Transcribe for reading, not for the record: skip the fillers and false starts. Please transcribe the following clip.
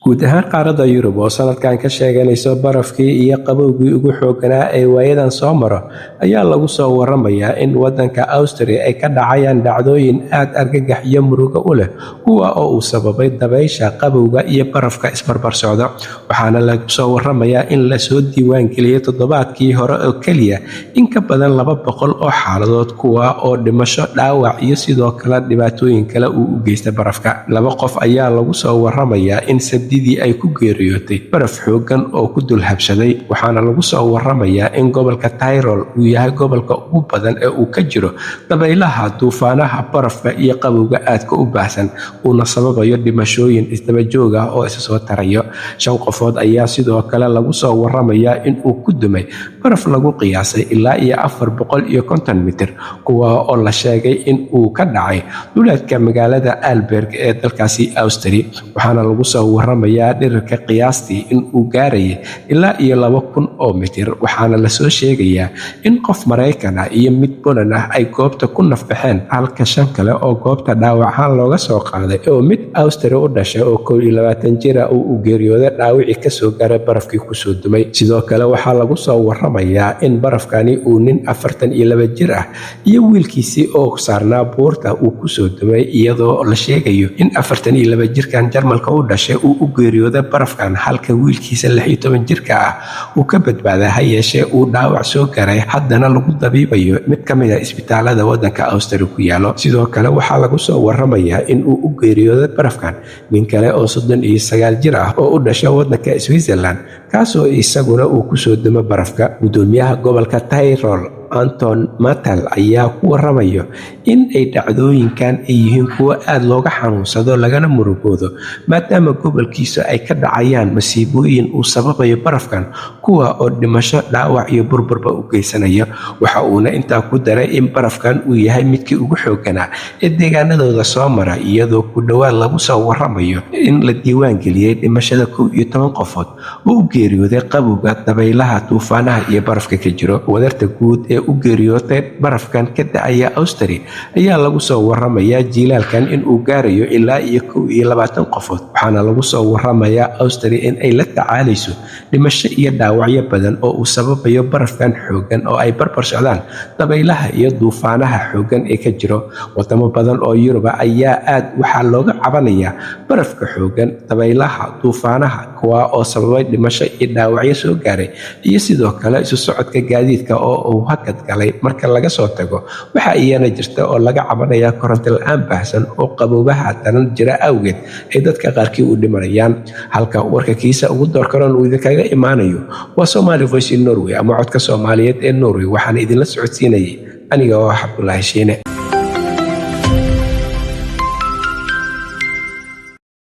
guud ahaan qaaradda Yurub oo sanadkan ka sheeganayso barafkii iyo qabowgii ugu xoogganaa ee waayadan soo maro ayaa lagu soo waramayaa in waddanka Austria ay ka dhacayaan dhacdooyin aad argagax iyo murugo u leh kuwa oo uu sababay dabaysha qabowga iyo barafka isbarbar socda waxaana lagu soo waramayaa in la soo diiwaan geliyay toddobaadkii hore oo kaliya in ka badan 200 oo xaaladood kuwa oo dhimasho dhaawac iyo sidoo kale dhibaatooyin kale uu u geystay barafka 2 qof ayaa lagu soo waramayaa in sabdidii ay ku geeriyootay baraf xooggan oo ku dul habsaday waxaana lagu soo waramayaa in gobolka Tyrol uu yahay gobolka ugu badan ee uu ka jiro dabaylaha duufaanaha barafka iyo qabowga aadka u baahsan uuna sababayo dhimashooyin isdaba joog ah oo isa soo tarayo 5 qofood ayaa sidoo kale lagu soo waramayaa in uu ku dumay baraf lagu qiyaasay ilaa iyo 450 mitir kuwa oo la sheegay in uu ka dhacay duleedka magaalada Alberg ee dalkaasi Austria waxaana lagu soo waramayaa dhirka qiyaastii in uu gaarayay ilaa iyo 2000 oo mitir waxaana la soo sheegayaa in qof Mareykan ah iyo mid Poland ah ay goobta ku nafbaxeen halka 5 kale oo goobta dhaawacan looga soo qaaday oo mid Austria u dhashay oo 22 jir ah uu geeriyooday dhaawici ka soo gaaray barafkii ku soo dumay sidoo kale waxaa lagu soo waramayaa in barafkani uu nin 42 jir ah iyo wiilkiisii oo saarnaa buurta uu ku soo dumay iyadoo la sheegayo in 42 jirkan Jarmalka u dhashay uu u geeriyooday barafkan halka wiilkiisa 16 jirka ah uu ka badbaaday hayeeshee uu dhaawac soo gaaray haddana lagu dabiibayo mid ka mid ah isbitaalada waddanka Austria ku yaalo sidoo kale waxaa lagu soo waramayaa in uu u geeriyooday barafkan nin kale oo 39 jir ah oo u dhashay waddanka Switzerland kaasoo isaguna uu ku soo dumay barafka gudoomiyaha gobolka Tyrol Anton Matal ayaa ku waramayo in ay dhacdooyinkan ay yihiin kuwa aad looga xanuunsado lagana murugoodo maadaama gobolkiisa ay ka dhacayaan masiibooyin uu sababayo barafkan kuwa oo dhimasho dhaawac iyo burburba u geysanayo waxa uuna intaa ku daray in barafkan uu yahay midkii ugu xoogganaa ee deegaanadooda soo mara iyadoo ku dhawaad lagu soo waramayo in la diiwaan geliyay dhimashada 11 qofood oo u geeriyooday qabowga dabaylaha duufaanaha iyo barafka ka jiro wadarta guud u geeriyootay barafkan ka dhacaya Austria ayaa lagu soo waramayaa jiilaalkan in uu gaarayo ilaa iyo 20 qofood waxaana lagu soo waramayaa Austria in ay la tacaalayso dhimasho iyo dhaawacyo badan oo uu sababayo barafkan xooggan oo ay barbar socdaan dabaylaha iyo duufaanaha xooggan ee ka jiro wadamo badan oo Yurub ayaa aad waxa looga cabanayaa barafka xooggan dabaylaha duufaanaha kuwa oo sababay dhimasho iyo dhaawacyo soo gaaray iyo sidoo kale isu socodka gaadiidka oo uu galay marka laga soo tago waxa iyana jirta oo laga cabanaya koronto la'aan baahsan oo qaboobaha daran jira awgeed ay dadka qaarkii u dhimanayaan halka warka kiisa ugu doorkaroon uu idinkaga imaanayo waa Somali Voice in Norway ama codka Soomaaliyeed ee Norway waxaana idinla socodsiinayay aniga oo Cabdullaahi Shiine